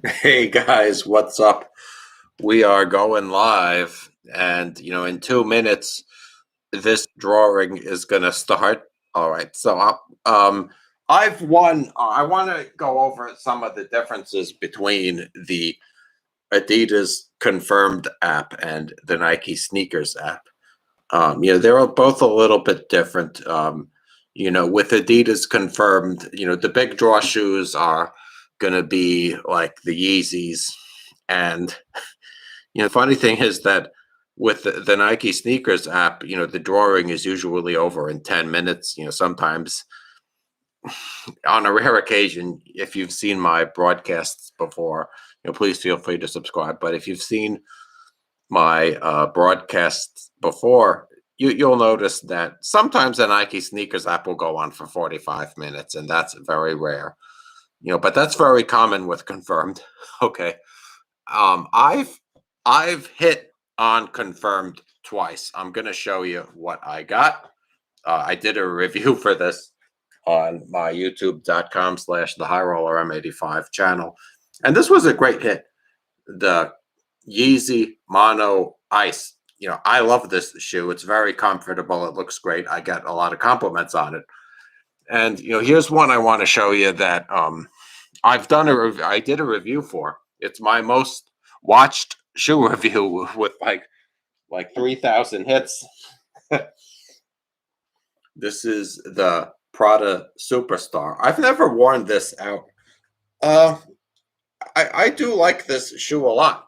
Hey guys, what's up? We are going live, and in 2 minutes, this drawing is gonna start. All right, so I've won. I want to go over some of the differences between the Adidas Confirmed app and the Nike Sneakers app. They're both a little bit different. With Adidas Confirmed, the big draw shoes are gonna be like the Yeezys, and the funny thing is that with the Nike Sneakers app, the drawing is usually over in 10 minutes. Sometimes on a rare occasion, if you've seen my broadcasts before, please feel free to subscribe. But if you've seen my broadcasts before, you'll notice that sometimes the Nike Sneakers app will go on for 45 minutes, and that's very rare. But that's very common with Confirmed. Okay. I've hit on Confirmed twice. I'm gonna show you what I got. I did a review for this on my youtube.com/the high roller M85 channel. And this was a great hit. The Yeezy Mono Ice. I love this shoe. It's very comfortable. It looks great. I get a lot of compliments on it. And here's one I want to show you that I did a review for. It's my most watched shoe review with like 3,000 hits. This is the Prada Superstar. I've never worn this out. Uh, I do like this shoe a lot.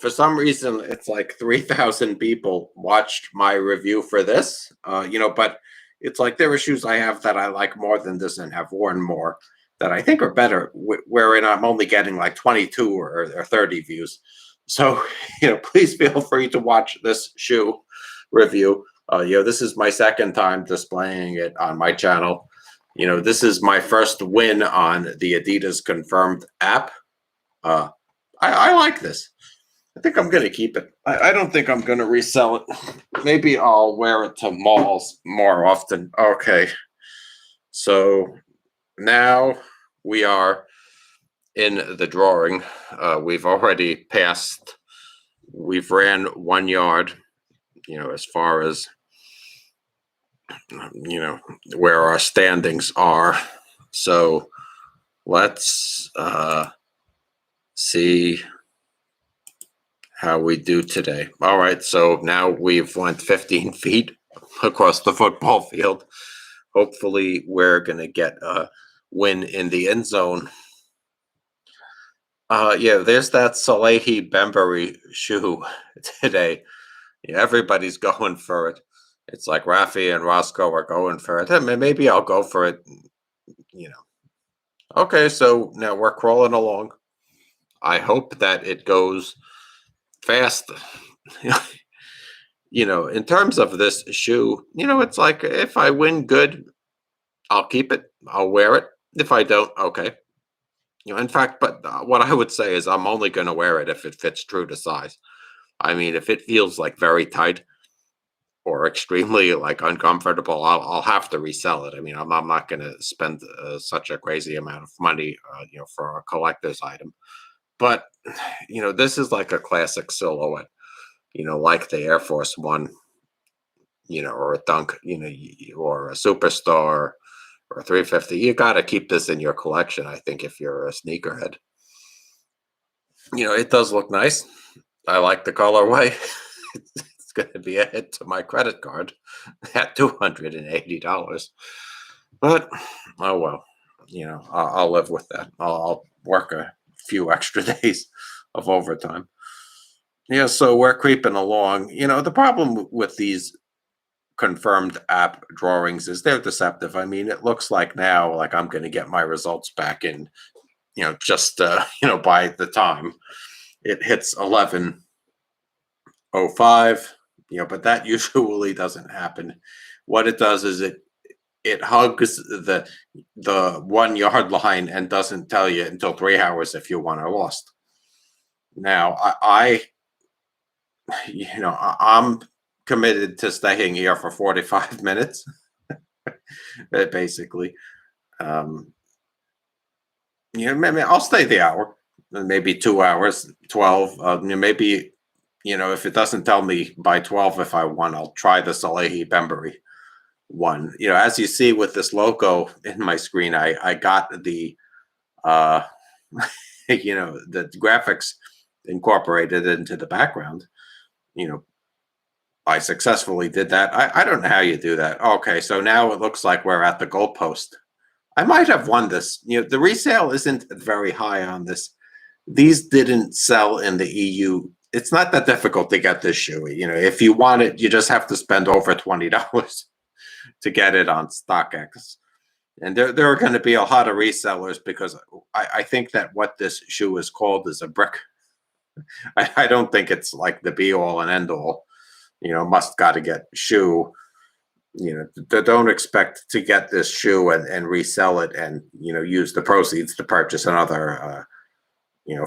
For some reason, it's like 3,000 people watched my review for this. But it's like there are shoes I have that I like more than this and have worn more that I think are better, wherein I'm only getting like 22 or 30 views. So, please feel free to watch this shoe review. This is my second time displaying it on my channel. This is my first win on the Adidas Confirmed app. I like this. I think I'm going to keep it. I don't think I'm going to resell it. Maybe I'll wear it to malls more often. Okay. So now we are in the drawing. We've already passed, we've ran 1 yard, as far as, where our standings are. So let's see how we do today. All right, so now we've went 15 feet across the football field. Hopefully we're going to get a win in the end zone. There's that Salehi Bembury shoe today. Everybody's going for it. It's like Rafi and Roscoe are going for it. Maybe I'll go for it. Okay, so now we're crawling along. I hope that it goes fast. In terms of this shoe, it's like if I win good, I'll keep it. I'll wear it. If I don't, okay. In fact, but what I would say is I'm only going to wear it if it fits true to size. I mean, if it feels like very tight or extremely like uncomfortable, I'll have to resell it. I mean, I'm not going to spend such a crazy amount of money, for a collector's item. But this is like a classic silhouette. Like the Air Force One, or a Dunk, or a Superstar or a 350. You got to keep this in your collection, I think, if you're a sneakerhead. It does look nice. I like the colorway. It's going to be a hit to my credit card at $280. But, oh well, I'll live with that. I'll work a few extra days of overtime. So we're creeping along. The problem with these Confirmed app drawings is they're deceptive. I mean, it looks like now like I'm going to get my results back in, just by the time it hits 11:05. But that usually doesn't happen. What it does is it hugs the 1 yard line and doesn't tell you until 3 hours if you won or lost. Now I'm committed to staying here for 45 minutes, basically. Maybe I'll stay the hour, maybe 2 hours, 12. Maybe, if it doesn't tell me by 12 if I won, I'll try the Salehi Bembury one. As you see with this logo in my screen, I got the, uh, the graphics incorporated into the background. You know, I successfully did that. I don't know how you do that. Okay, so now it looks like we're at the goalpost. I might have won this. The resale isn't very high on this. These didn't sell in the EU. It's not that difficult to get this shoe. If you want it, you just have to spend over $20 to get it on StockX. And there are going to be a lot of resellers because I think that what this shoe is called is a brick. I don't think it's like the be all and end all. Must got to get shoe. Don't expect to get this shoe and resell it and use the proceeds to purchase another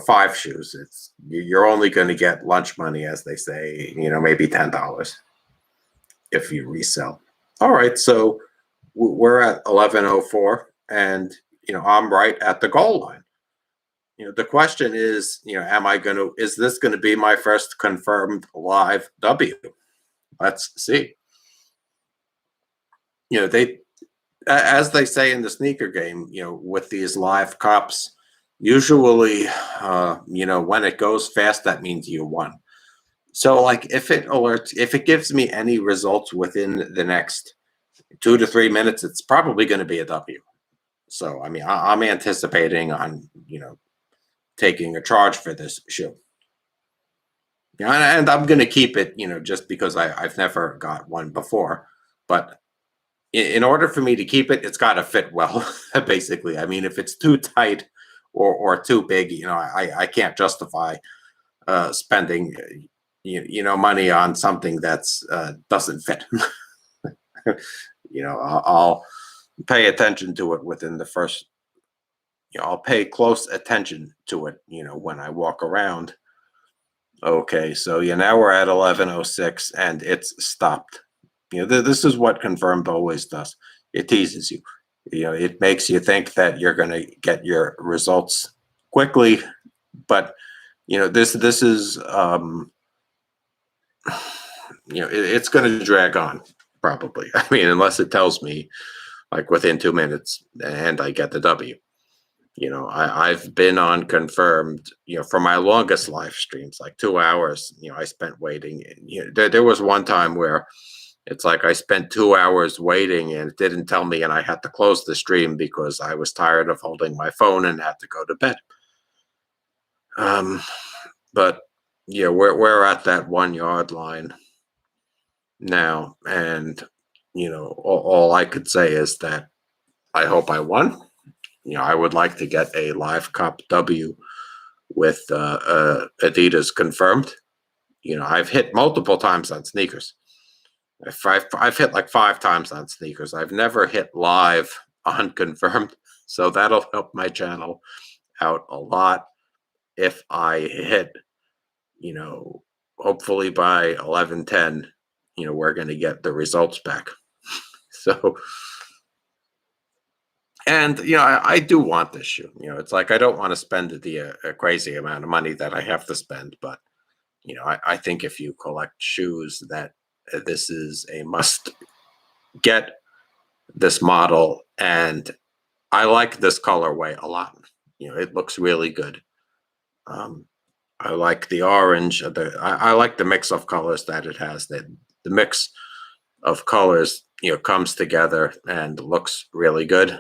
5 shoes. You're only going to get lunch money, as they say, maybe $10 if you resell. All right, so we're at 11:04, and I'm right at the goal line. The question is, is this going to be my first confirmed live W? Let's see. They, as they say in the sneaker game, with these live cups, usually, when it goes fast, that means you won. So, like, if it gives me any results within the next 2 to 3 minutes, it's probably going to be a W. So, I mean, I'm anticipating on, taking a charge for this shoe. And I'm going to keep it, just because I've never got one before. But in order for me to keep it, it's got to fit well, basically. I mean, if it's too tight or too big, I can't justify spending, money on something that's doesn't fit. I'll pay attention to it within the first. I'll pay close attention to it. When I walk around. Okay, so now we're at 11:06 and it's stopped. This is what Confirmed always does. It teases you. It makes you think that you're going to get your results quickly, but this is it's going to drag on probably. I mean, unless it tells me like within 2 minutes and I get the W. I've been on Confirmed, for my longest live streams, like 2 hours, I spent waiting. There was one time where it's like I spent 2 hours waiting and it didn't tell me and I had to close the stream because I was tired of holding my phone and had to go to bed. But we're at that 1 yard line now. And, all I could say is that I hope I won. I would like to get a live cup W with Adidas Confirmed. I've hit multiple times on sneakers. I've hit like 5 times on sneakers. I've never hit live on Confirmed. So that'll help my channel out a lot if I hit, hopefully by 11:10, we're going to get the results back. So, and I do want this shoe. It's like I don't want to spend a crazy amount of money that I have to spend, but I think if you collect shoes, that this is a must get this model, and I like this colorway a lot. It looks really good. I like the orange. I like the mix of colors that it has. That the mix of colors comes together and looks really good.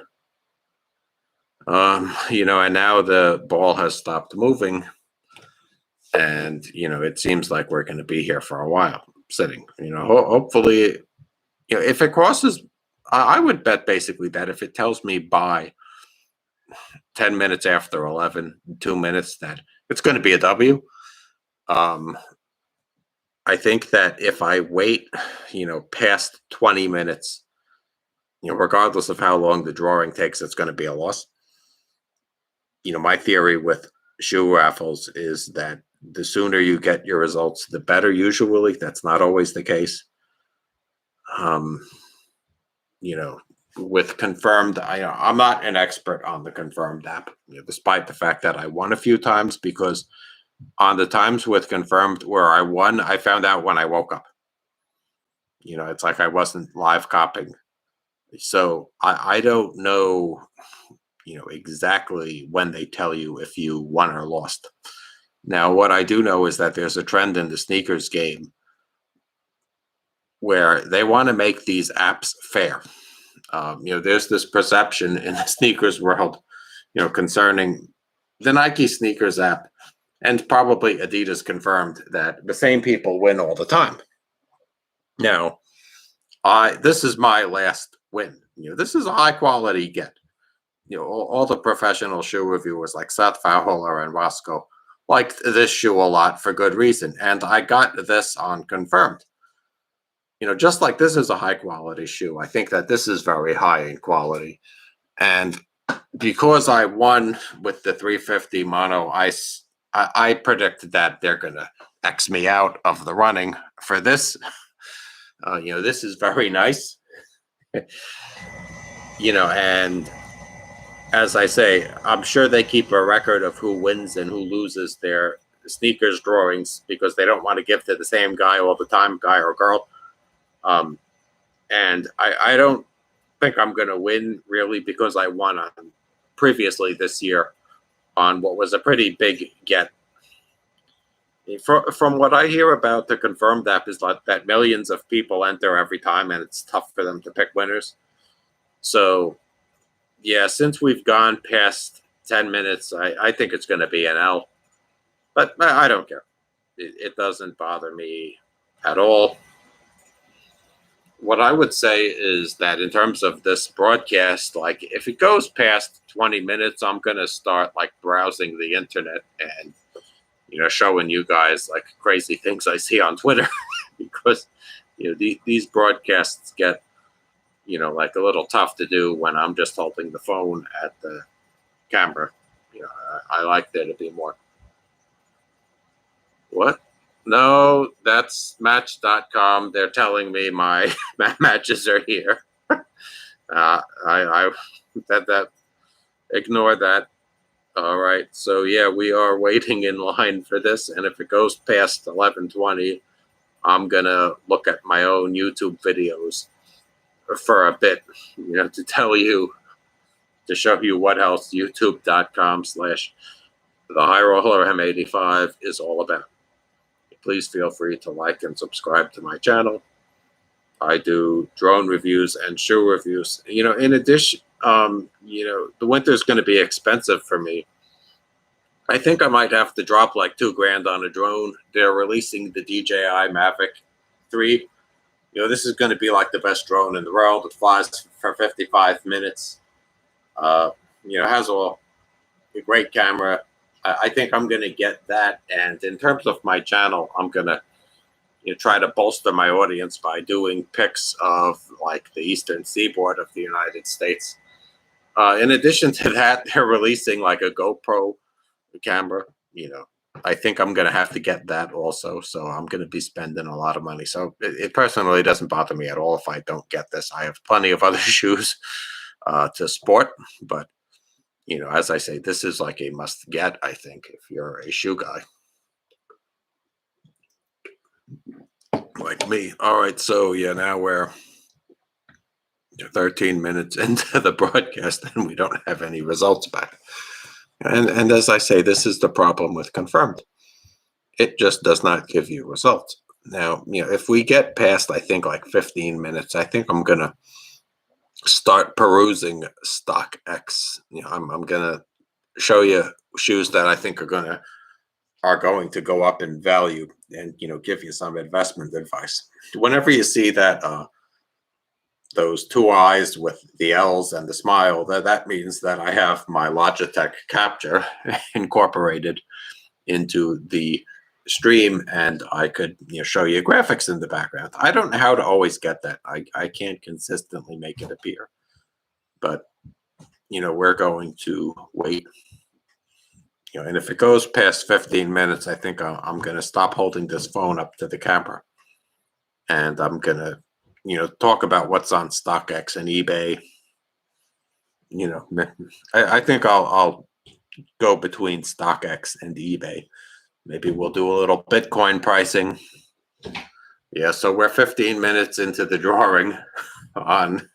And now the ball has stopped moving, and it seems like we're going to be here for a while, sitting. Hopefully, if it crosses, I would bet basically that if it tells me by 10 minutes after 11, 2 minutes, that it's going to be a W. I think that if I wait, past 20 minutes, regardless of how long the drawing takes, it's going to be a loss. My theory with shoe raffles is that the sooner you get your results, the better. Usually, that's not always the case. with Confirmed, I'm not an expert on the Confirmed app, despite the fact that I won a few times, because on the times with Confirmed where I won, I found out when I woke up. It's like I wasn't live copying. So I don't know, exactly when they tell you if you won or lost. Now, what I do know is that there's a trend in the sneakers game where they want to make these apps fair. There's this perception in the sneakers world, concerning the Nike sneakers app and probably Adidas Confirmed, that the same people win all the time. Now, this is my last win. This is a high quality get. All the professional shoe reviewers like Seth Fowler and Roscoe liked this shoe a lot for good reason. And I got this on Confirmed. Just like this is a high quality shoe, I think that this is very high in quality. And because I won with the 350 mono ice, I predicted that they're going to X me out of the running for this. This is very nice. And as I say, I'm sure they keep a record of who wins and who loses their sneakers drawings, because they don't want to give to the same guy all the time, guy or girl. And I don't think I'm going to win, really, because I won on previously this year on what was a pretty big get. From what I hear about the Confirmed app is that millions of people enter every time, and it's tough for them to pick winners. So, yeah, since we've gone past 10 minutes, I think it's going to be an L. But I don't care. It doesn't bother me at all. What I would say is that in terms of this broadcast, like if it goes past 20 minutes, I'm going to start like browsing the internet and, showing you guys like crazy things I see on Twitter because, these broadcasts get, like a little tough to do when I'm just holding the phone at the camera. I like there to be more. What? No, that's Match.com. They're telling me my matches are here. I that ignore that. All right. So yeah, we are waiting in line for this, and if it goes past 11:20, I'm gonna look at my own YouTube videos for a bit, to tell you, to show you what else YouTube.com/the High Roller M85 is all about. Please feel free to like and subscribe to my channel. I do drone reviews and shoe reviews. In addition, the winter is going to be expensive for me. I think I might have to drop like $2,000 on a drone. They're releasing the DJI Mavic 3. This is going to be like the best drone in the world. It flies for 55 minutes. Has a great camera. I think I'm going to get that. And in terms of my channel, I'm going to try to bolster my audience by doing pics of like the eastern seaboard of the United States. In addition to that, they're releasing like a GoPro camera. I think I'm going to have to get that also. So I'm going to be spending a lot of money. So it personally doesn't bother me at all if I don't get this. I have plenty of other shoes to sport, but as I say, this is like a must get, I think, if you're a shoe guy like me. All right. So yeah, now we're 13 minutes into the broadcast and we don't have any results back. And as I say, this is the problem with Confirmed. It just does not give you results. Now, if we get past, I think, like 15 minutes, I think I'm going to start perusing StockX. I'm going to show you shoes that I think are going to go up in value, and give you some investment advice. Whenever you see that those two eyes with the L's and the smile, that means that I have my Logitech capture incorporated into the stream, and I could show you graphics in the background. I don't know how to always get that. I can't consistently make it appear, but we're going to wait. And if it goes past 15 minutes, I think I'm going to stop holding this phone up to the camera, and I'm going to talk about what's on StockX and eBay, You know, I think I'll go between StockX and eBay. Maybe we'll do a little Bitcoin pricing. Yeah, so we're 15 minutes into the drawing on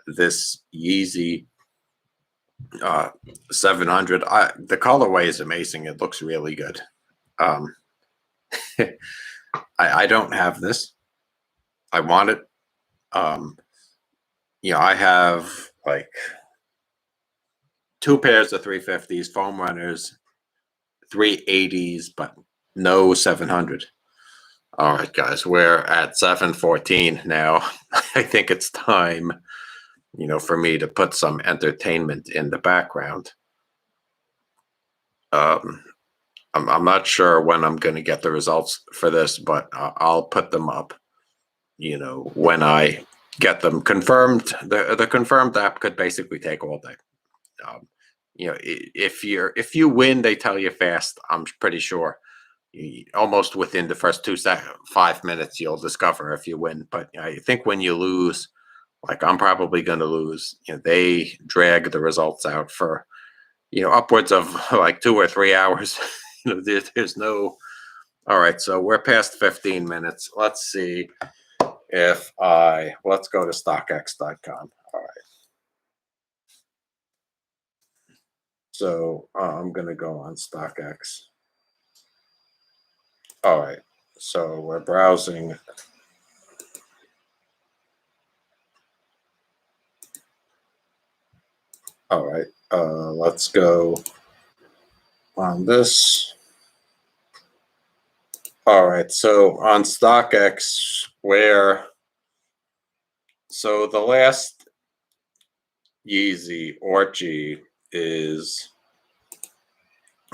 this Yeezy 700. The colorway is amazing. It looks really good. Um, I don't have this. I want it. Um, I have like two pairs of 350s, foam runners, 380s, but no 700. All right, guys, we're at 7:14 now. I think it's time, for me to put some entertainment in the background. Um, I'm not sure when I'm going to get the results for this, but I'll put them up, when I get them confirmed. The confirmed app could basically take all day. Um, if you win, they tell you fast. I'm pretty sure. Almost within the first 5 minutes, you'll discover if you win. But I think when you lose, like I'm probably going to lose, they drag the results out for upwards of like 2 or 3 hours. There's no. All right, so we're past 15 minutes. Let's see if let's go to StockX.com. All right. So I'm going to go on StockX. All right. So we're browsing. All right. Let's go on this. All right. So on StockX, so the last Yeezy Orchie is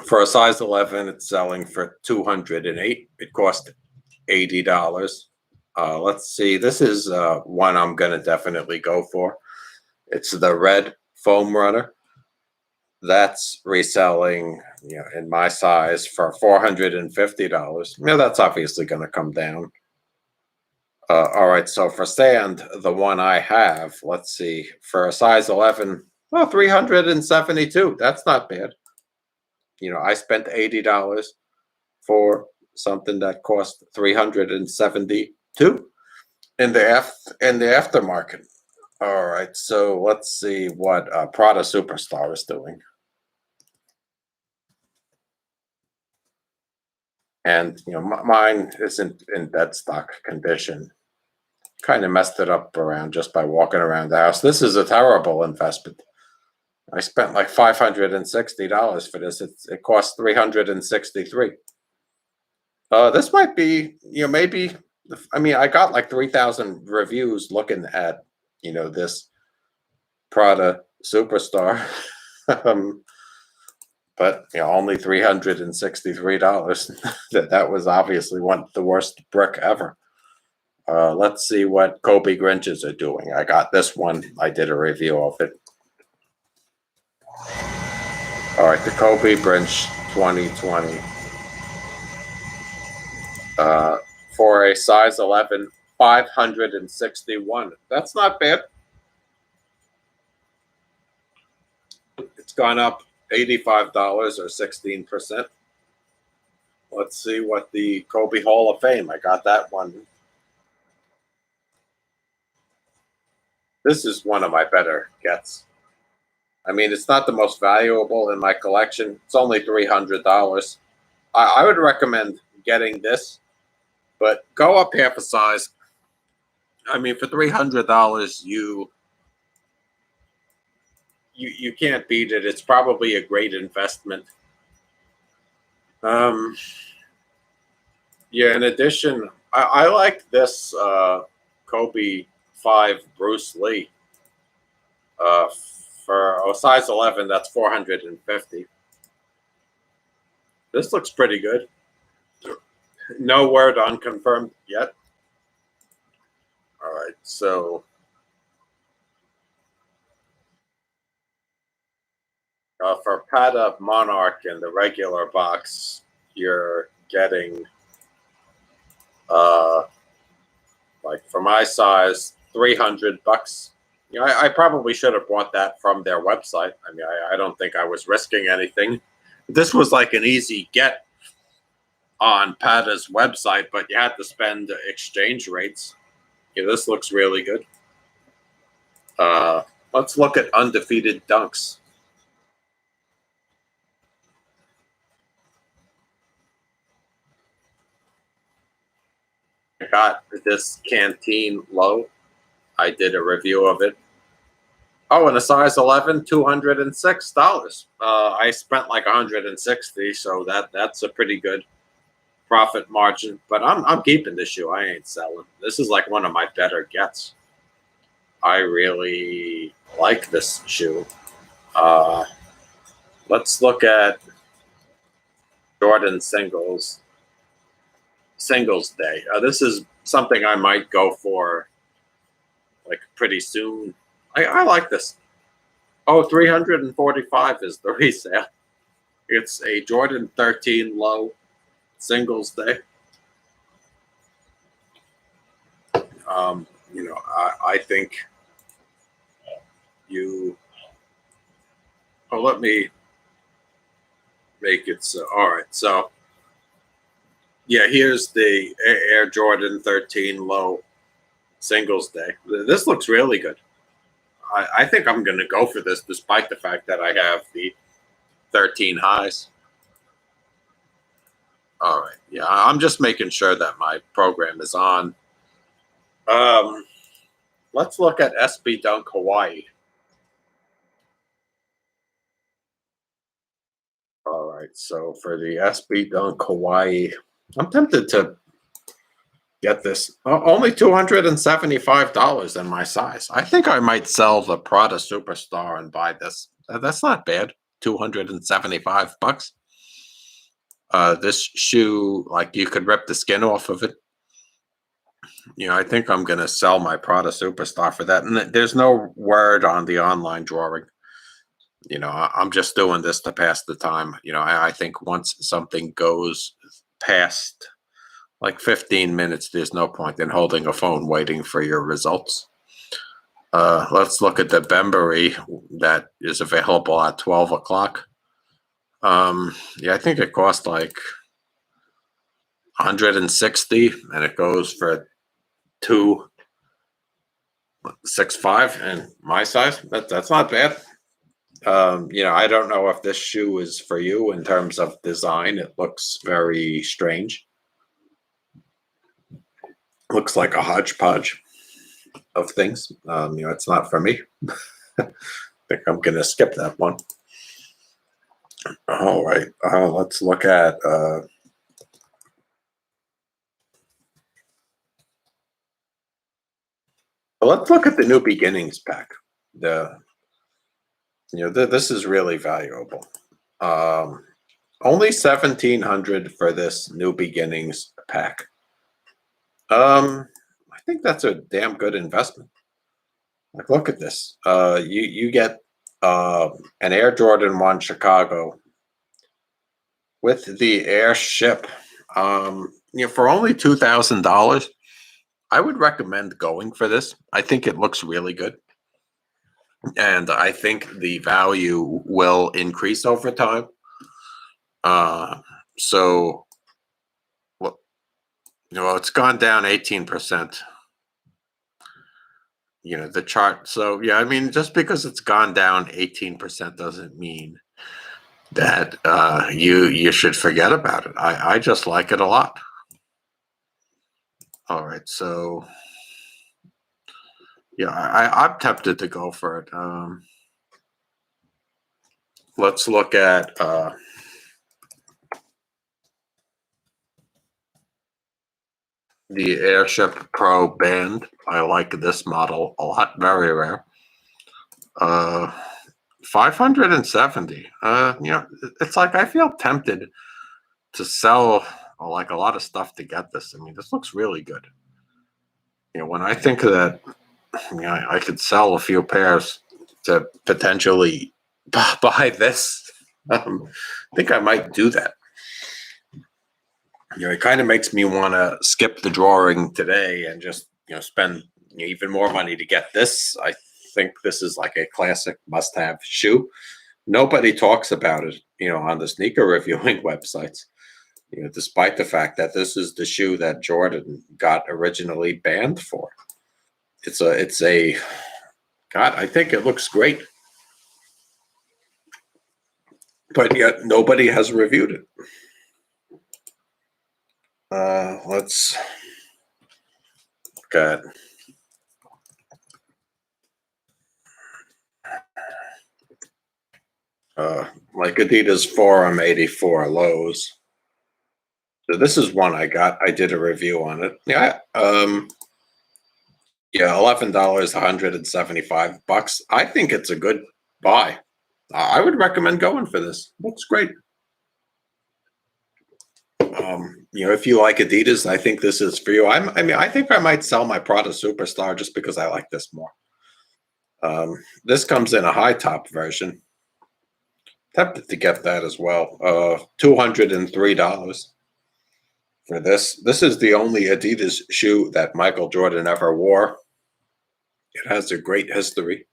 for a size 11. It's selling for 208. It cost $80. Let's see. This is one I'm going to definitely go for. It's the red foam runner. That's reselling, in my size for $450. That's obviously going to come down. All right, so for sand, the one I have, let's see, for a size 11, well, 372. That's not bad. I spent $80 for something that cost 372 in the aftermarket. All right, so let's see what Prada Superstar is doing. And mine isn't in dead stock condition. Kind of messed it up around just by walking around the house. This is a terrible investment. I spent like $560 for this. It cost 363. This might be, maybe. I mean, I got like 3,000 reviews looking at, this Prada Superstar. But only $363. that was obviously the worst brick ever. Let's see what Kobe Grinches are doing. I got this one. I did a review of it. All right, the Kobe Grinch 2020. For a size 11, 561. That's not bad. It's gone up $85 or 16%. Let's see what the Kobe Hall of Fame. I got that one. This is one of my better gets. I mean, it's not the most valuable in my collection. It's only $300. I would recommend getting this, but go up half a size. I mean, for $300, you can't beat it. It's probably a great investment. Um, yeah. In addition, I like this Kobe 5 Bruce Lee. For a size 11, that's 450. This looks pretty good. No word on confirmed yet. All right, so for Pata Monarch in the regular box, you're getting, like for my size, $300. Yeah, I probably should have bought that from their website. I mean, I don't think I was risking anything. This was like an easy get on Pata's website, but you had to spend exchange rates. Yeah, this looks really good. Uh, let's look at undefeated dunks. I got this Canteen low. I did a review of it. Oh, and a size 11, $206. I spent like 160, so that's a pretty good profit margin. But I'm keeping this shoe. I ain't selling. This is like one of my better gets. I really like this shoe. Uh, let's look at Jordan singles day. This is something I might go for like pretty soon. I like this. Oh, 345 is the resale. It's a Jordan 13 low singles day. I think you. Oh, let me make it so. All right, so yeah, here's the Air Jordan 13 low singles day. This looks really good. I think I'm going to go for this, despite the fact that I have the 13 highs. All right, yeah, I'm just making sure that my program is on. Um, let's look at SB Dunk Hawaii. All right, so for the SB Dunk Hawaii, I'm tempted to get this. Only $275 in my size. I think I might sell the Prada Superstar and buy this. That's not bad. $275. This shoe, like you could rip the skin off of it. I think I'm gonna sell my Prada Superstar for that. And there's no word on the online drawing. I'm just doing this to pass the time. I think once something goes past like 15 minutes, there's no point in holding a phone waiting for your results. Let's look at the Bembury that is available at 12 o'clock. Yeah, I think it cost like 160 and it goes for 265 and my size. That's not bad. I don't know if this shoe is for you in terms of design. It looks very strange. Looks like a hodgepodge of things. It's not for me. I think I'm going to skip that one. All right. Let's look at the New Beginnings pack. This is really valuable. Only 1,700 for this New Beginnings pack. I think that's a damn good investment. Like, look at this. You get an Air Jordan 1 Chicago with the airship. For only $2,000, I would recommend going for this. I think it looks really good. And I think the value will increase over time. So, it's gone down 18%. The chart. So, yeah, I mean, just because it's gone down 18% doesn't mean that you should forget about it. I just like it a lot. All right, so yeah, I'm tempted to go for it. Let's look at the Airship Pro Band. I like this model a lot. Very rare. 570. It's like I feel tempted to sell like a lot of stuff to get this. I mean, this looks really good. When I think of that, I could sell a few pairs to potentially buy this. I think I might do that. It kind of makes me want to skip the drawing today and just spend even more money to get this. I think this is like a classic must-have shoe. Nobody talks about it, on the sneaker reviewing websites. Despite the fact that this is the shoe that Jordan got originally banned for. It's a God, I think it looks great. But yet nobody has reviewed it. Let's look at like Adidas Forum 84 lows. So this is one I got. I did a review on it. Yeah, $11, $175. I think it's a good buy. I would recommend going for this. Looks great. If you like Adidas, I think this is for you. I think I might sell my Prada Superstar just because I like this more. This comes in a high top version. Tempted to get that as well. $203 for this. This is the only Adidas shoe that Michael Jordan ever wore. It has a great history.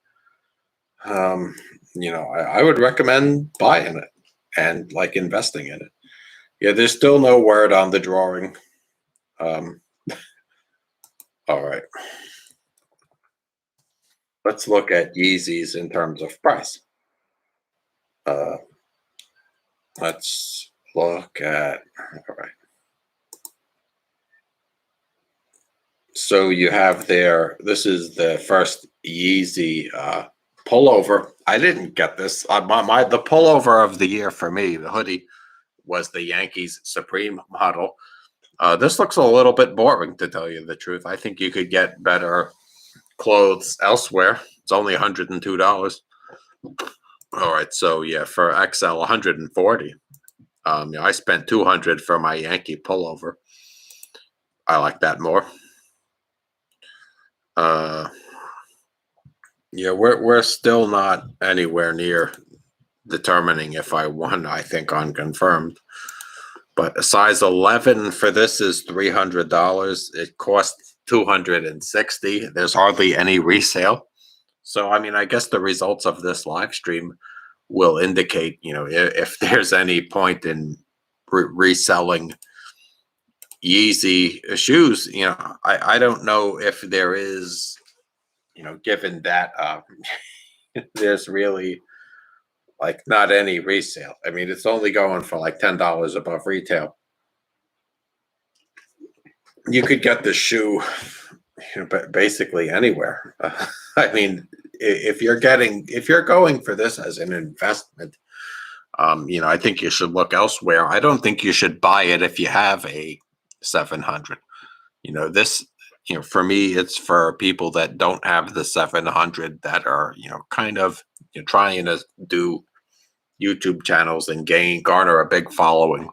I would recommend buying it and like investing in it. Yeah, there's still no word on the drawing. All right. Let's look at Yeezys in terms of price. Let's look at, all right. So you have there, this is the first Yeezy pullover. I didn't get this. The pullover of the year for me, the hoodie, was the Yankees Supreme model. This looks a little bit boring, to tell you the truth. I think you could get better clothes elsewhere. It's only $102. All right, so yeah, for XL, 140. I spent $200 for my Yankee pullover. I like that more. We're still not anywhere near determining if I won. I think unconfirmed. But a size 11 for this is $300. It costs $260. There's hardly any resale. So I guess the results of this live stream will indicate, if there's any point in reselling Yeezy shoes. I don't know if there is, given that there's really like not any resale. It's only going for like $10 above retail. You could get the shoe, basically anywhere. If you're going for this as an investment, I think you should look elsewhere. I don't think you should buy it if you have a 700. This, for me, it's for people that don't have the 700 that are, kind of trying to do YouTube channels and garner a big following.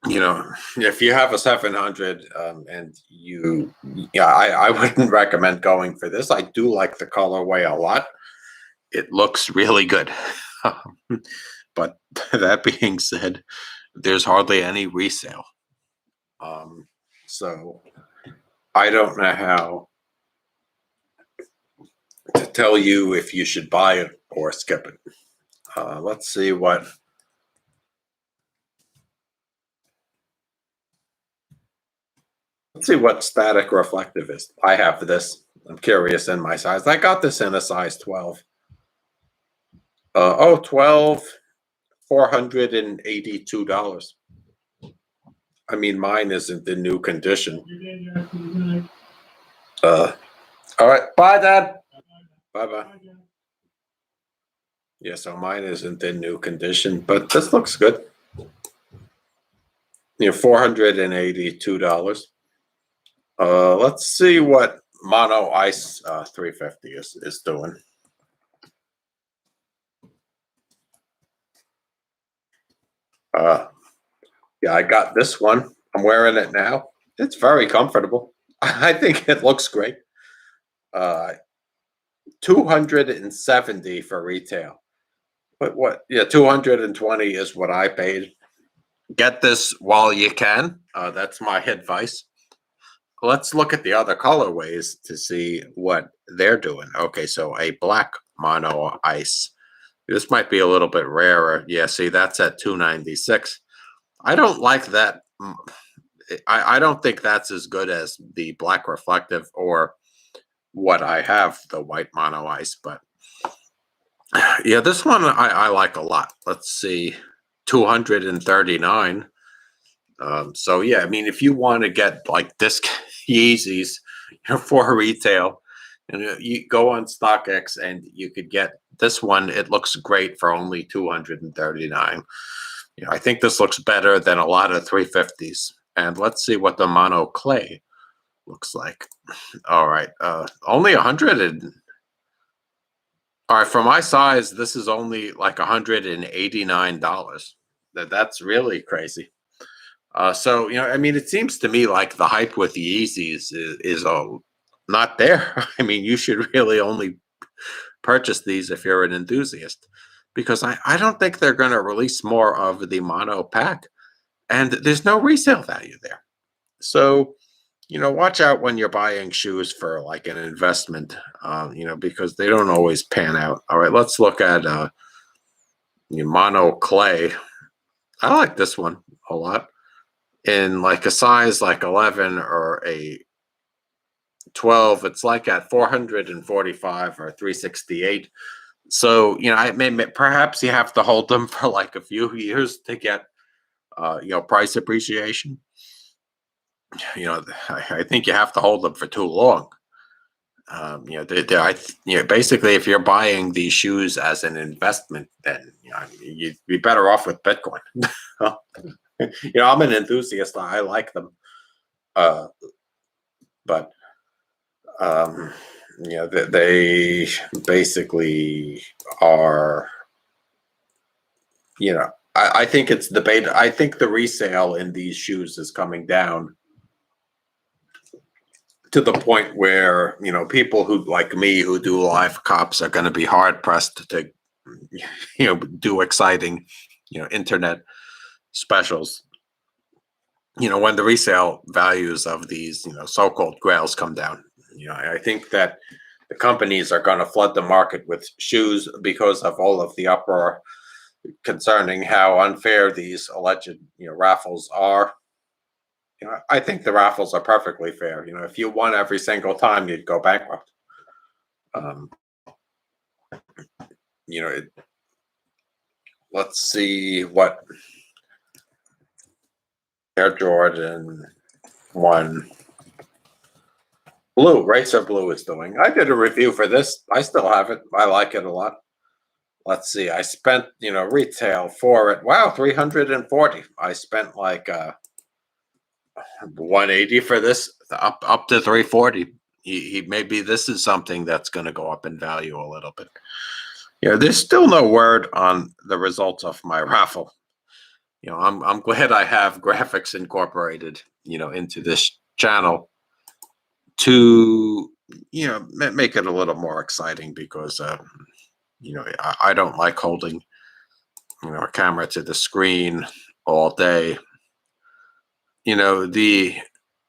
If you have a 700 and I wouldn't recommend going for this. I do like the colorway a lot. It looks really good. But that being said, there's hardly any resale. So I don't know how to tell you if you should buy it or skip it. Let's see what static reflective is. I have this. I'm curious in my size. I got this in a size 12. 12, $482. Mine isn't in new condition. All right. Bye, Dad. Bye-bye. Yeah, so mine isn't in new condition, but this looks good. $482. Let's see what Mono Ice 350 is doing. Yeah, I got this one. I'm wearing it now. It's very comfortable. I think it looks great. $270 for retail. But what? Yeah, 220 is what I paid. Get this while you can. That's my advice. let's look at the other colorways to see what they're doing. Okay, so a black mono ice. This might be a little bit rarer. Yeah, see, that's at 296. I don't like that. I don't think that's as good as the black reflective or what I have, the white mono ice. But yeah, this one I like a lot. Let's see, 239. So yeah, I mean, if you want to get like disc Yeezys, for retail, and you go on StockX and you could get this one. It looks great for only 239. I think this looks better than a lot of 350s. And let's see what the mono clay looks like. All right, only 100 and all right, for my size, this is only like $189. That's really crazy. So I mean, it seems to me like the hype with the Yeezys is not there. I mean, you should really only purchase these if you're an enthusiast, because I don't think they're going to release more of the mono pack, and there's no resale value there. So watch out when you're buying shoes for like an investment, because they don't always pan out. All right, let's look at mono clay. I like this one a lot in like a size like 11 or a 12. It's like at 445 or 368. So I may perhaps you have to hold them for like a few years to get price appreciation. I think you have to hold them for too long. Basically, if you're buying these shoes as an investment, then you'd be better off with Bitcoin. I'm an enthusiast. I like them, uh, but they basically are. I think it's debate. I think the resale in these shoes is coming down to the point where people who like me who do live cops are going to be hard pressed to do exciting internet specials when the resale values of these so-called grails come down. I think that the companies are going to flood the market with shoes because of all of the uproar concerning how unfair these alleged raffles are. I think the raffles are perfectly fair. If you won every single time, you'd go bankrupt. Um, let's see what Air Jordan 1 Blue, Racer Blue is doing. I did a review for this. I still have it. I like it a lot. Let's see. I spent, retail for it. Wow, 340. I spent like 180 for this, up to 340. Maybe this is something that's going to go up in value a little bit. There's still no word on the results of my raffle. I'm glad I have graphics incorporated, into this channel to make it a little more exciting, because I don't like holding a camera to the screen all day. The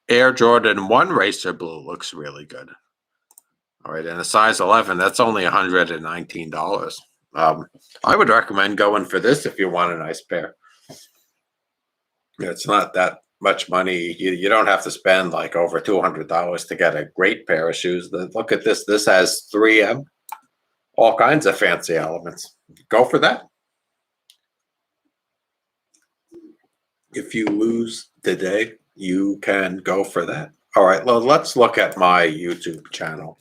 Air Jordan 1 Racer Blue looks really good. All right, and a size 11, that's only $119. I would recommend going for this if you want a nice pair. It's not that much money. You don't have to spend like over $200 to get a great pair of shoes. Look at this. This has 3M, all kinds of fancy elements. Go for that. If you lose today, you can go for that. All right, well, let's look at my YouTube channel.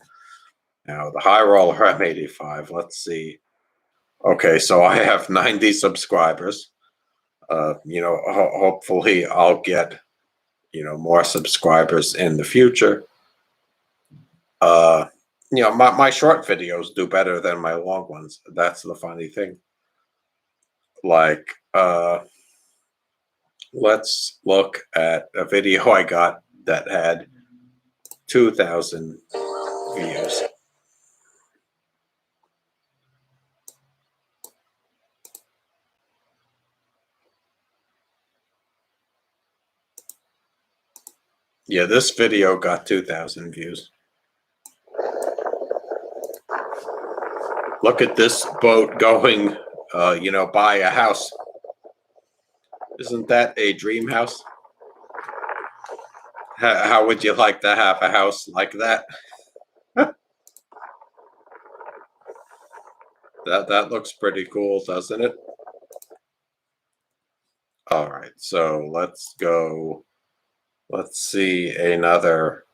Now, the High Roller M85. Let's see. Okay, so I have 90 subscribers. Hopefully I'll get, more subscribers in the future. My short videos do better than my long ones. That's the funny thing. Like, let's look at a video I got that had 2,000 views. Yeah, this video got 2,000 views. Look at this boat going, by a house. Isn't that a dream house? How would you like to have a house like that? That looks pretty cool, doesn't it? All right, so let's go. Let's see another,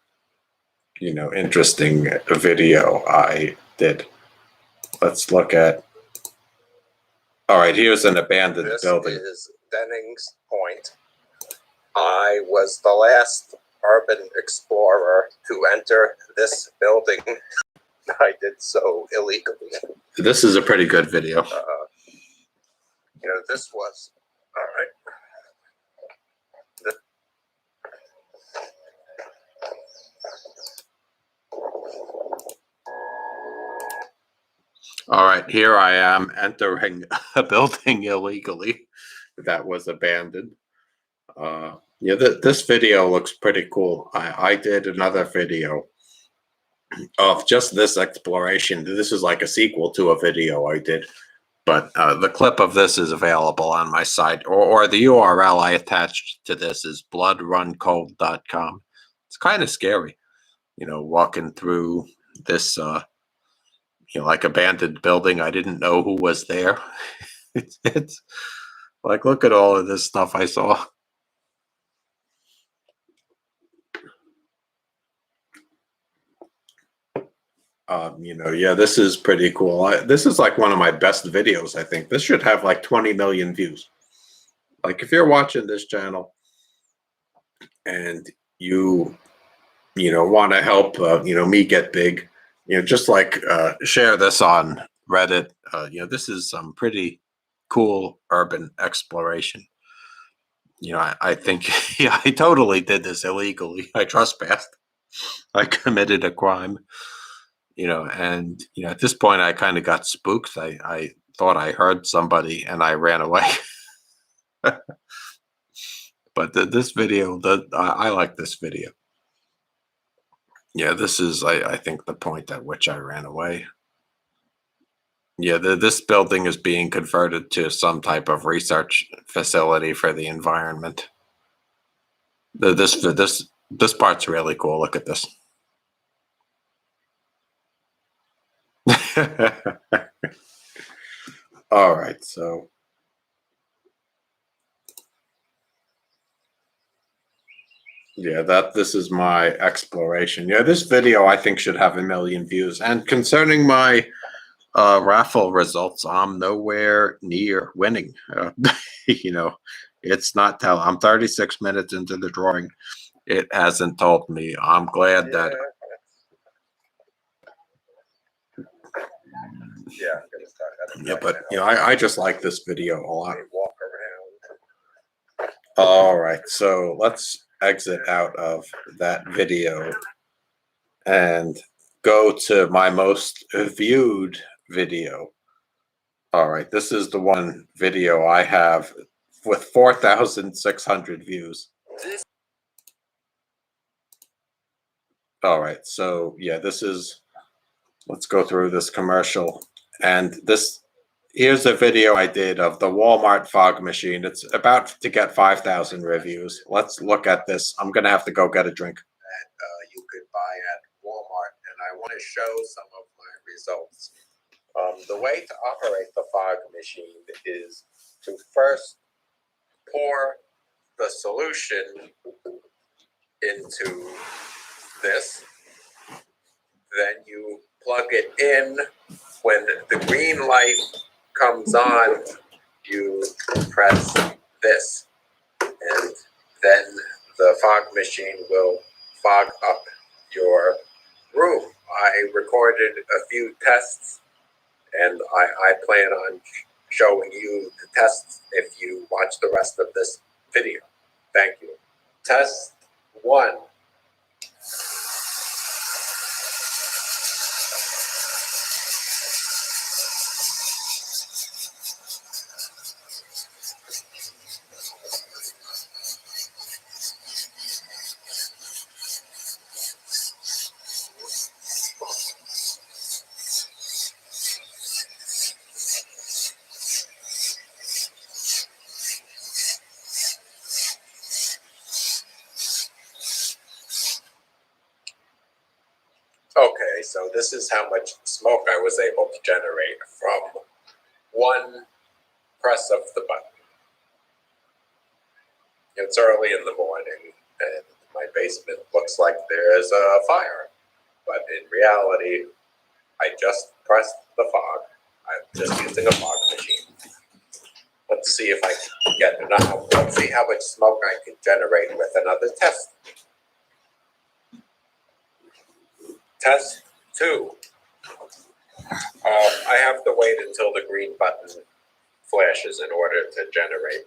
interesting video I did. Let's look at. All right, here's an abandoned building. This is Dennings Point. I was the last urban explorer to enter this building. I did so illegally. This is a pretty good video. This was all right. All right, here I am entering a building illegally that was abandoned. This video looks pretty cool. I did another video of just this exploration. This is like a sequel to a video I did, but the clip of this is available on my site, or the URL I attached to this is bloodruncold.com. It's kind of scary, walking through this, like abandoned building. I didn't know who was there. It's like, look at all of this stuff I saw. This is pretty cool. This is like one of my best videos, I think. This should have like 20 million views. Like, if you're watching this channel and you want to help, me get big, just like share this on Reddit. This is some pretty cool urban exploration. I think, yeah, I totally did this illegally. I trespassed. I committed a crime. And at this point I kind of got spooked. I thought I heard somebody and I ran away. But this video, I like this video. Yeah, this is, I think, the point at which I ran away. Yeah, this building is being converted to some type of research facility for the environment. This part's really cool. Look at this. All right, so yeah, this is my exploration. Yeah, this video I think should have 1 million views. And concerning my raffle results, I'm nowhere near winning. It's not telling. I'm 36 minutes into the drawing. It hasn't told me. I'm glad that. Yeah, I'm gonna start that. Yeah, but I just like this video a lot. Walk around. All right, so let's exit out of that video and go to my most viewed video. All right, this is the one video I have with 4,600 views. All right, so yeah, let's go through this commercial. And here's a video I did of the Walmart fog machine. It's about to get 5,000 reviews. Let's look at this. I'm gonna have to go get a drink. That you could buy at Walmart, and I want to show some of my results. The way to operate the fog machine is to first pour the solution into this. Then you plug it in. When the green light comes on, you press this, and then the fog machine will fog up your room. I recorded a few tests, and I plan on showing you the tests if you watch the rest of this video. Thank you. Test 1. Okay, so this is how much smoke I was able to generate from one press of the button. It's early in the morning, and my basement looks like there is a fire. But in reality, I just pressed the fog. I'm just using a fog machine. Let's see if I can get enough. Let's see how much smoke I can generate with another test. Test 2. I have to wait until the green button flashes in order to generate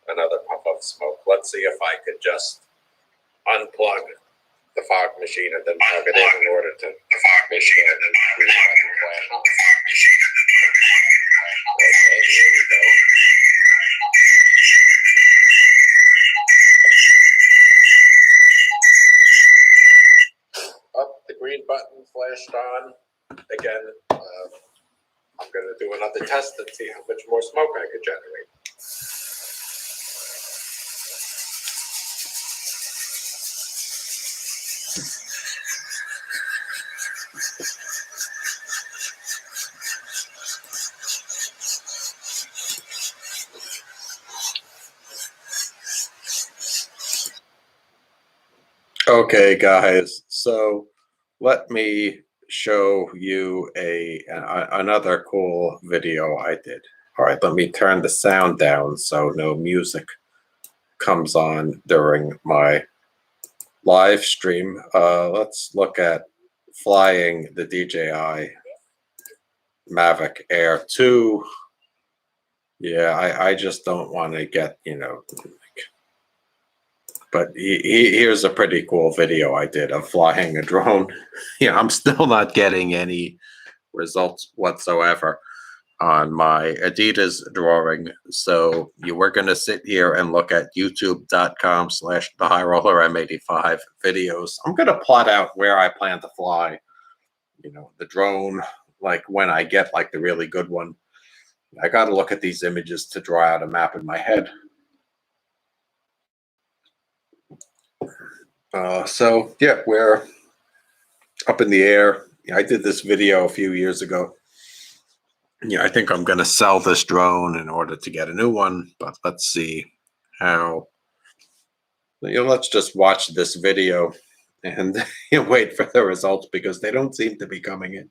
another puff of smoke. Let's see if I could just unplug the fog machine and then plug it in order to make sure the green button flash on. Okay, here we go. Up, the green button flashed on. Again, I'm going to do another test and see how much more smoke I could generate. Okay, guys. So let me show you another cool video I did. All right, let me turn the sound down so no music comes on during my live stream. Let's look at flying the DJI Mavic Air 2. Yeah, I just don't want to get, but here's a pretty cool video I did of flying a drone. I'm still not getting any results whatsoever on my Adidas drawing. So we're going to sit here and look at youtube.com/thehighroller M85 videos. I'm going to plot out where I plan to fly, the drone, like when I get like the really good one. I got to look at these images to draw out a map in my head. So yeah, we're up in the air. I did this video a few years ago. I think I'm going to sell this drone in order to get a new one, but let's see how. Let's just watch this video and wait for the results because they don't seem to be coming in.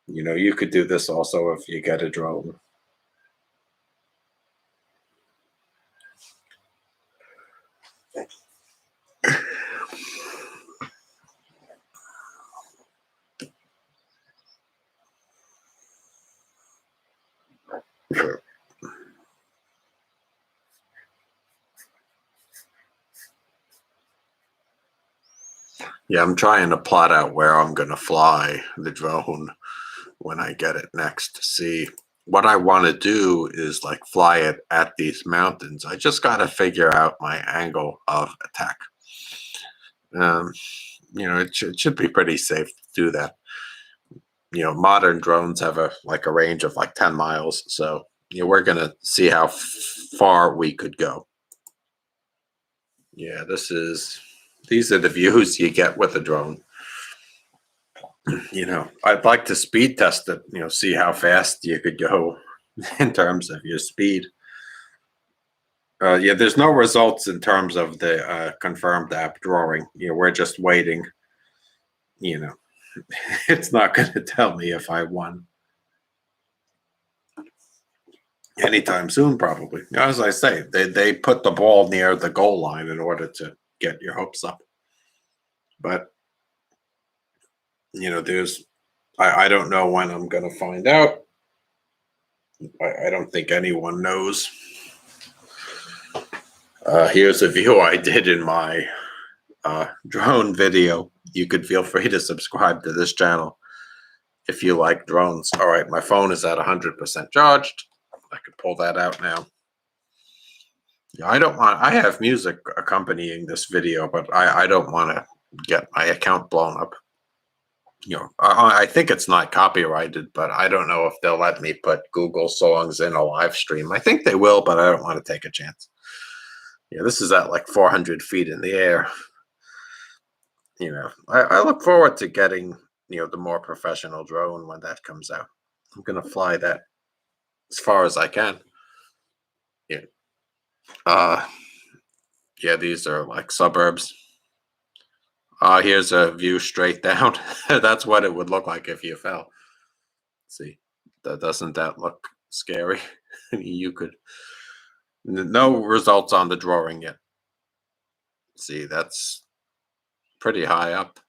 You could do this also if you get a drone. Yeah, I'm trying to plot out where I'm going to fly the drone when I get it next to see. What I want to do is like fly it at these mountains. I just got to figure out my angle of attack. It should be pretty safe to do that. Modern drones have a range of like 10 miles. So, we're going to see how far we could go. Yeah, these are the views you get with a drone. I'd like to speed test it, see how fast you could go in terms of your speed. Yeah, there's no results in terms of the confirmed app drawing. We're just waiting. It's not going to tell me if I won anytime soon, probably. As I say, they put the ball near the goal line in order to get your hopes up. But, I don't know when I'm going to find out. I don't think anyone knows. Here's a view I did in my drone video. You could feel free to subscribe to this channel if you like drones. All right, my phone is at 100% charged. I could pull that out now. Yeah, I have music accompanying this video, but I don't want to get my account blown up. I think it's not copyrighted, but I don't know if they'll let me put Google songs in a live stream. I think they will, but I don't want to take a chance. Yeah, this is at like 400 feet in the air. I look forward to getting, the more professional drone when that comes out. I'm going to fly that as far as I can. Yeah. Uh, yeah, these are like suburbs. Here's a view straight down. That's what it would look like if you fell. See, doesn't that look scary? You could, no results on the drawing yet. See, that's pretty high up.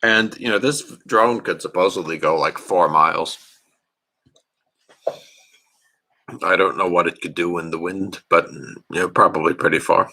And, this drone could supposedly go like 4 miles. I don't know what it could do in the wind, but, probably pretty far.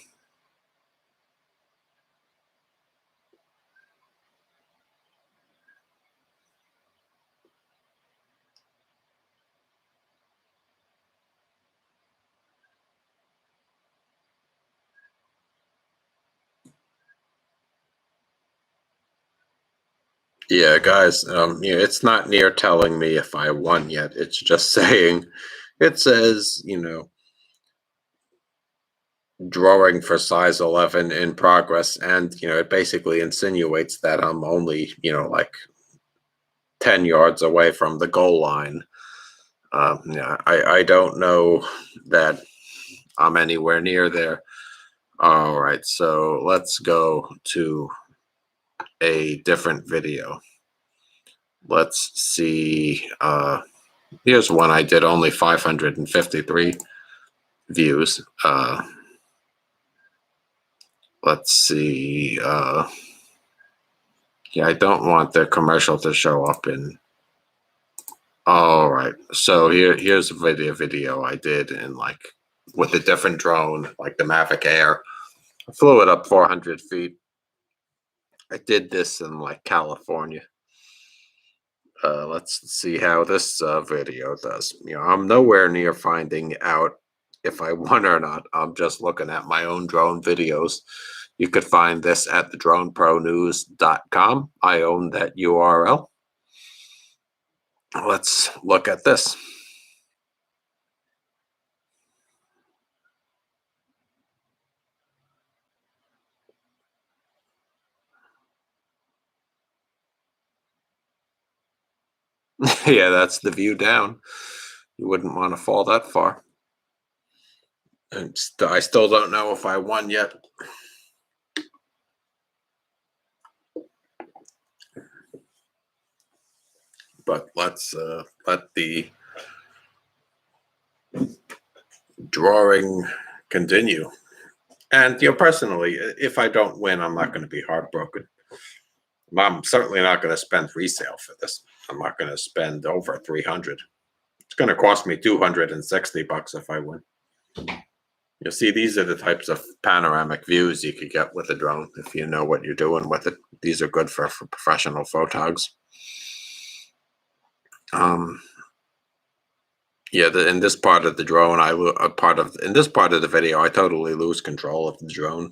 Yeah, guys, it's not near telling me if I won yet. It's just saying, it says, drawing for size 11 in progress. And, it basically insinuates that I'm only, like 10 yards away from the goal line. Yeah, I don't know that I'm anywhere near there. All right, so let's go to a different video. Let's see. Here's one I did only 553 views. Let's see. Yeah, I don't want the commercial to show up in. All right, so here's a video I did in like with a different drone, like the Mavic Air. I flew it up 400 feet. I did this in like California. Let's see how this video does. I'm nowhere near finding out if I won or not. I'm just looking at my own drone videos. You could find this at thedronepronews.com. I own that URL. Let's look at this. Yeah, that's the view down. You wouldn't want to fall that far. And I still don't know if I won yet. But let's let the drawing continue. And personally, if I don't win, I'm not going to be heartbroken. I'm certainly not going to spend resale for this. I'm not going to spend over 300. It's going to cost me $260 if I win. You'll see, these are the types of panoramic views you could get with a drone if you know what you're doing with it. These are good for professional photogs. Yeah, in this part of the drone, in this part of the video, I totally lose control of the drone.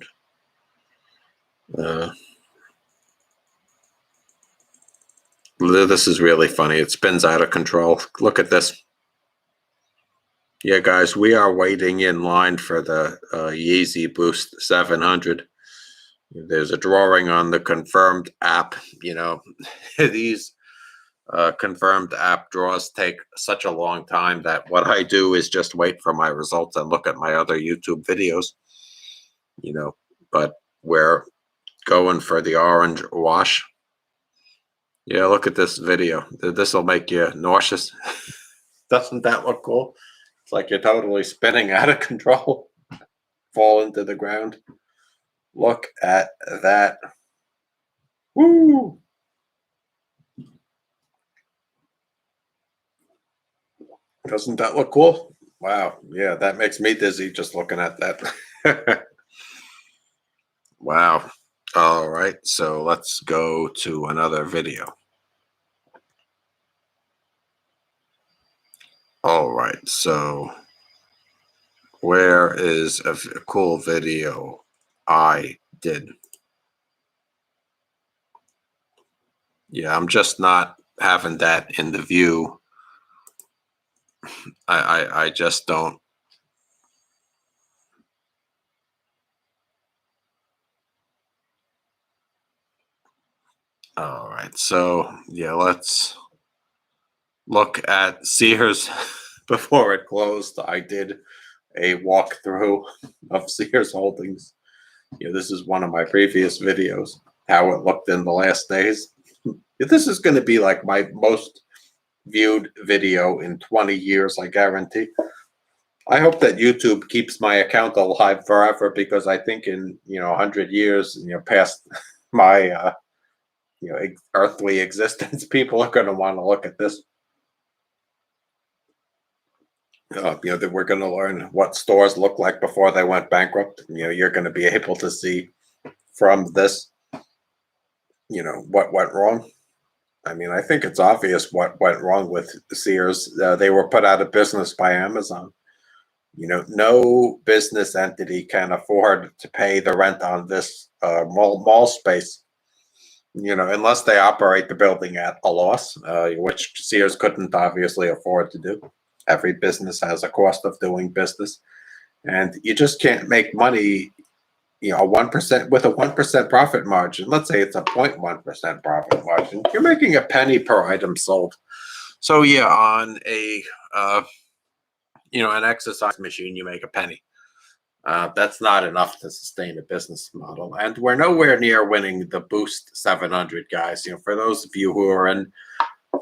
This is really funny. It spins out of control. Look at this. Yeah, guys, we are waiting in line for the Yeezy Boost 700. There's a drawing on the confirmed app. These confirmed app draws take such a long time that what I do is just wait for my results and look at my other YouTube videos. But we're going for the orange wash. Yeah, look at this video. This will make you nauseous. Doesn't that look cool? It's like you're totally spinning out of control, fall into the ground. Look at that. Woo! Doesn't that look cool? Wow. Yeah, that makes me dizzy just looking at that. Wow. All right, so let's go to another video. All right, so where is a cool video I did? Yeah, I'm just not having that in the view. I just don't. All right, so yeah, let's look at Sears before it closed. I did a walkthrough of Sears Holdings. This is one of my previous videos, how it looked in the last days. This is going to be like my most viewed video in 20 years, I guarantee. I hope that YouTube keeps my account alive forever, because I think in 100 years, past my earthly existence, people are going to want to look at this. That we're going to learn what stores look like before they went bankrupt. You're going to be able to see from this, what went wrong. I mean, I think it's obvious what went wrong with Sears. They were put out of business by Amazon. No business entity can afford to pay the rent on this mall space, unless they operate the building at a loss, which Sears couldn't obviously afford to do. Every business has a cost of doing business, and you just can't make money, 1% with a 1% profit margin. Let's say it's a 0.1% profit margin. You're making a penny per item sold. So yeah, on a an exercise machine, you make a penny. That's not enough to sustain a business model, and we're nowhere near winning the Boost 700, guys. For those of you who are in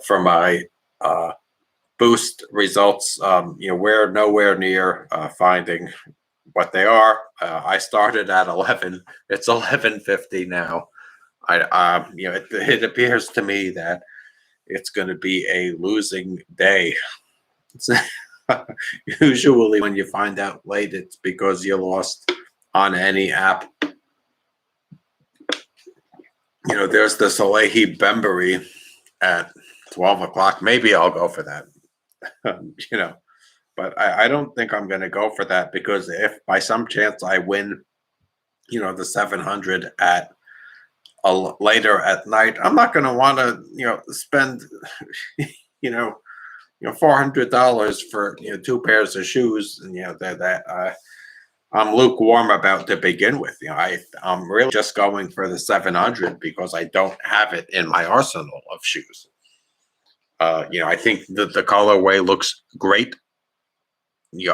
for my Boost results, we're nowhere near finding what they are. I started at 11. It's 11:50 now. It appears to me that it's going to be a losing day. Usually, when you find out late, it's because you lost on any app. There's the Salehi Bembury at 12 o'clock. Maybe I'll go for that. But I don't think I'm going to go for that, because if by some chance I win, the 700 at later at night, I'm not going to want to, spend, $400 for two pairs of shoes, and that I'm lukewarm about to begin with. I'm really just going for the 700 because I don't have it in my arsenal of shoes. I think that the colorway looks great.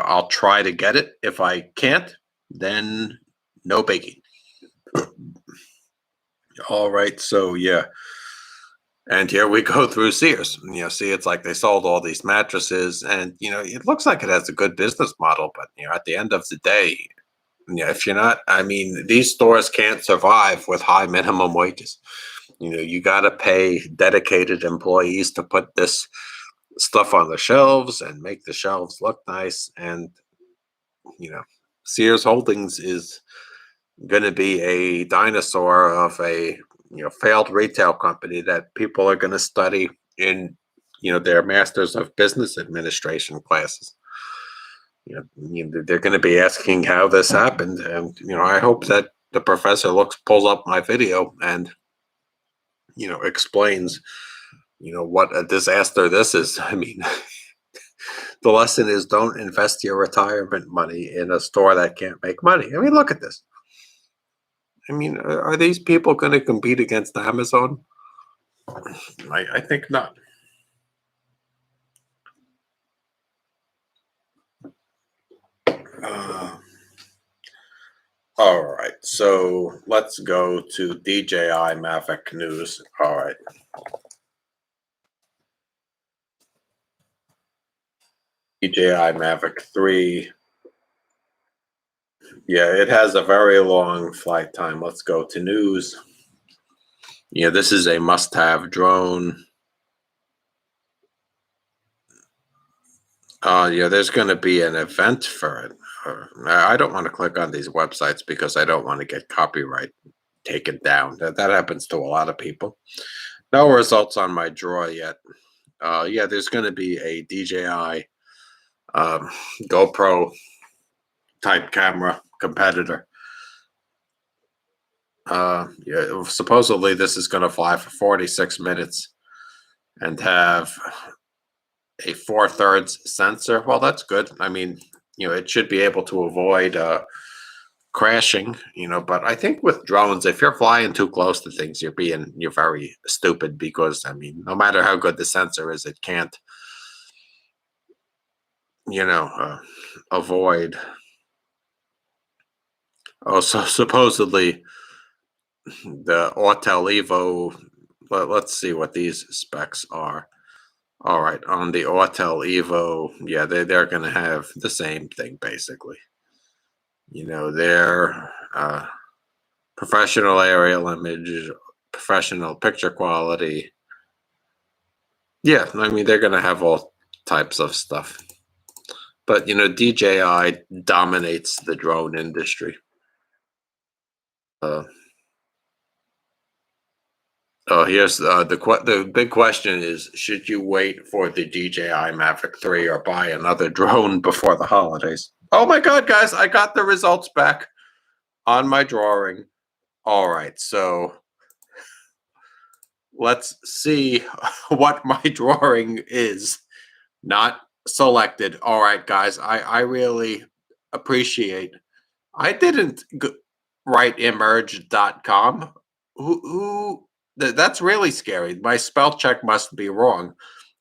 I'll try to get it. If I can't, then no biggie. All right, so yeah. And here we go through Sears. See, it's like they sold all these mattresses, and it looks like it has a good business model, but at the end of the day, if you're not, I mean, these stores can't survive with high minimum wages. You got to pay dedicated employees to put this stuff on the shelves and make the shelves look nice. And Sears Holdings is going to be a dinosaur of a failed retail company that people are going to study in their Masters of Business Administration classes. They're going to be asking how this happened, and I hope that the professor pulls up my video and explains what a disaster this is. I mean, the lesson is, don't invest your retirement money in a store that can't make money. I mean, look at this. I mean, are these people going to compete against Amazon? I think not. All right, so let's go to Dji Mavic news. All right. Dji Mavic 3. Yeah, it has a very long flight time. Let's go to news. This is a must-have drone. There's going to be an event for it. I don't want to click on these websites because I don't want to get copyright taken down. That happens to a lot of people. No results on my draw yet. There's going to be a DJI GoPro type camera competitor. Yeah, supposedly this is going to fly for 46 minutes and have a 4/3 sensor. Well, that's good. I mean, it should be able to avoid crashing, but I think with drones, if you're flying too close to things, you're very stupid, because I mean, no matter how good the sensor is, it can't, avoid. Oh, so supposedly the Autel Evo, let's see what these specs are. All right, on the Autel Evo, yeah, they're going to have the same thing basically. They're professional aerial image, professional picture quality. Yeah, I mean, they're going to have all types of stuff. But, DJI dominates the drone industry. Here's the big question is, should you wait for the DJI Mavic 3 or buy another drone before the holidays? Oh my God, guys, I got the results back on my drawing. All right, so let's see what my drawing is. Not selected. All right, guys, I really appreciate. I didn't write emerge.com. That's really scary. My spell check must be wrong.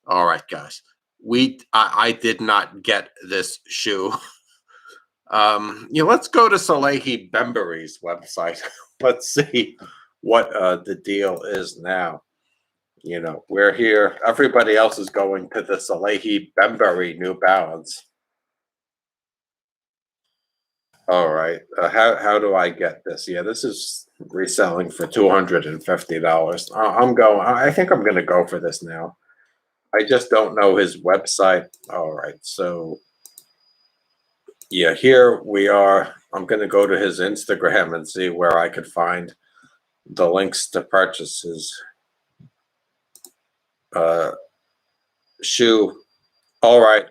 All right, guys. I did not get this shoe. Let's go to Salehi Bembury's website. Let's see what the deal is now. We're here. Everybody else is going to the Salehi Bembury New Balance. All right. How do I get this? Yeah, this is reselling for $250. I think I'm going to go for this now. I just don't know his website. All right. So, yeah, here we are. I'm going to go to his Instagram and see where I could find the links to purchase his shoe. All right.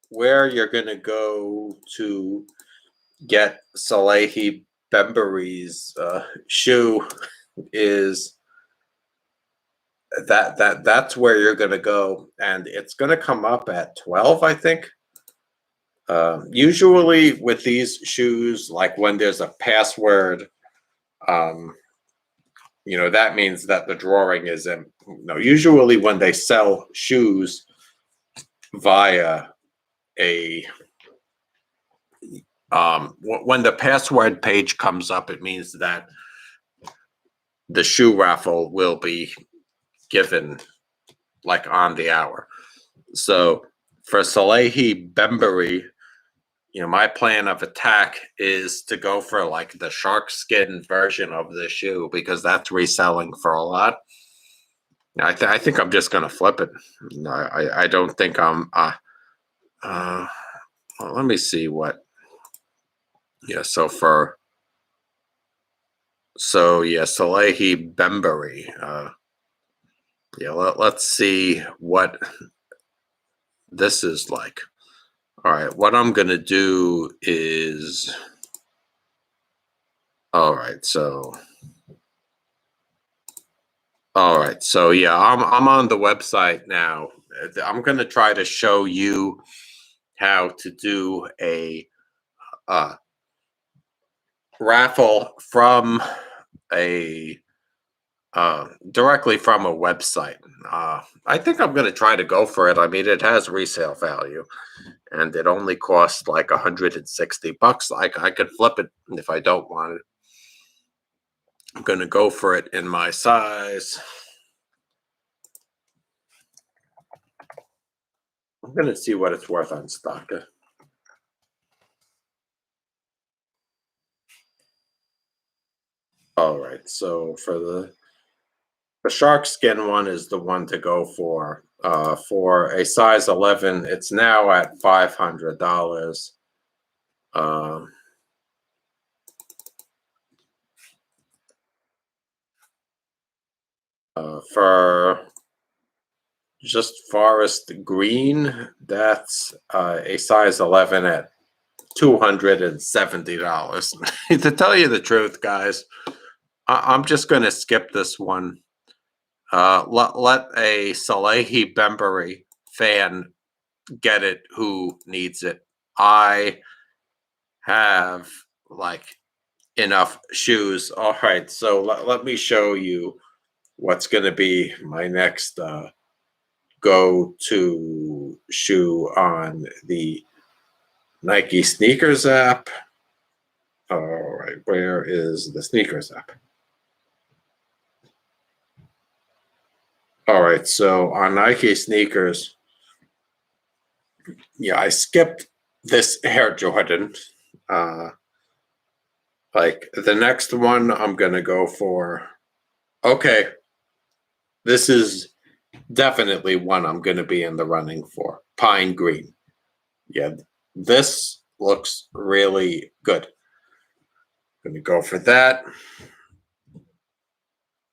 Where you're going to go to get Salehi Bembury's shoe is that's where you're going to go, and it's going to come up at 12, I think. Usually with these shoes, like when there's a password, that means that the drawing is in. Usually when they sell shoes via a when the password page comes up, it means that the shoe raffle will be given like on the hour. So for Salehi Bembury, my plan of attack is to go for like the shark skin version of the shoe, because that's reselling for a lot. I think I'm just gonna flip it. I don't think I'm. Well, let me see what. Yeah. Salehi Bembury. Let's see what this is like. All right, what I'm gonna do is. All right, so yeah, I'm on the website now. I'm gonna try to show you how to do a raffle from a directly from a website. I think I'm gonna try to go for it. I mean, it has resale value, and it only costs like $160. I could flip it if I don't want it. I'm gonna go for it in my size. I'm gonna see what it's worth on stock. All right, so for the shark skin one is the one to go for. For a size 11, it's now at $500. For just forest green, that's a size 11 at $270. To tell you the truth, guys, I'm just going to skip this one. Let a Salehi Bembury fan get it who needs it. I have like enough shoes. All right, so let me show you what's going to be my next go-to shoe on the Nike sneakers app. All right, where is the sneakers app? All right, so on Nike sneakers, yeah, I skipped this Air Jordan. Like the next one, I'm gonna go for. Okay, this is definitely one I'm gonna be in the running for. Pine green. Yeah, this looks really good. Gonna go for that.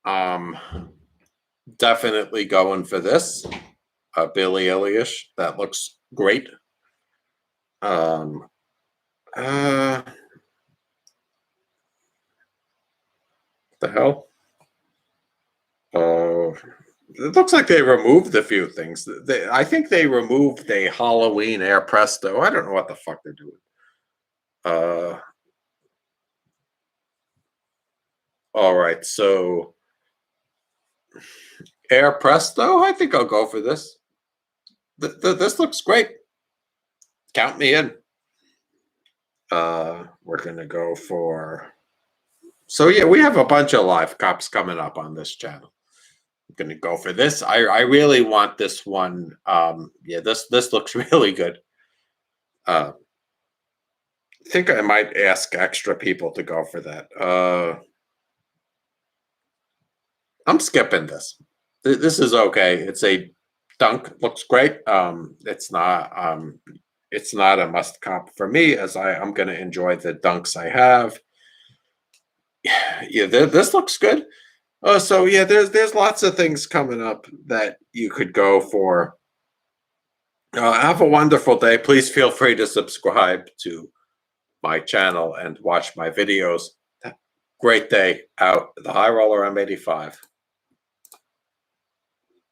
Um, definitely going for this. Billy Eilish. That looks great. Um, the hell? It looks like they removed a few things. I think they removed a Halloween Air Presto. I don't know what the fuck they're doing. All right, so Air Presto. I think I'll go for this. This looks great. Count me in. We're gonna go for. So yeah, we have a bunch of live cops coming up on this channel. I'm gonna go for this. I really want this one. Yeah, this looks really good. I think I might ask extra people to go for that. I'm skipping this. This is okay. It's a dunk. Looks great. It's not a must cop for me, as I'm going to enjoy the dunks I have. Yeah, this looks good. So yeah, there's lots of things coming up that you could go for. Have a wonderful day. Please feel free to subscribe to my channel and watch my videos. Great day out. The High Roller M85.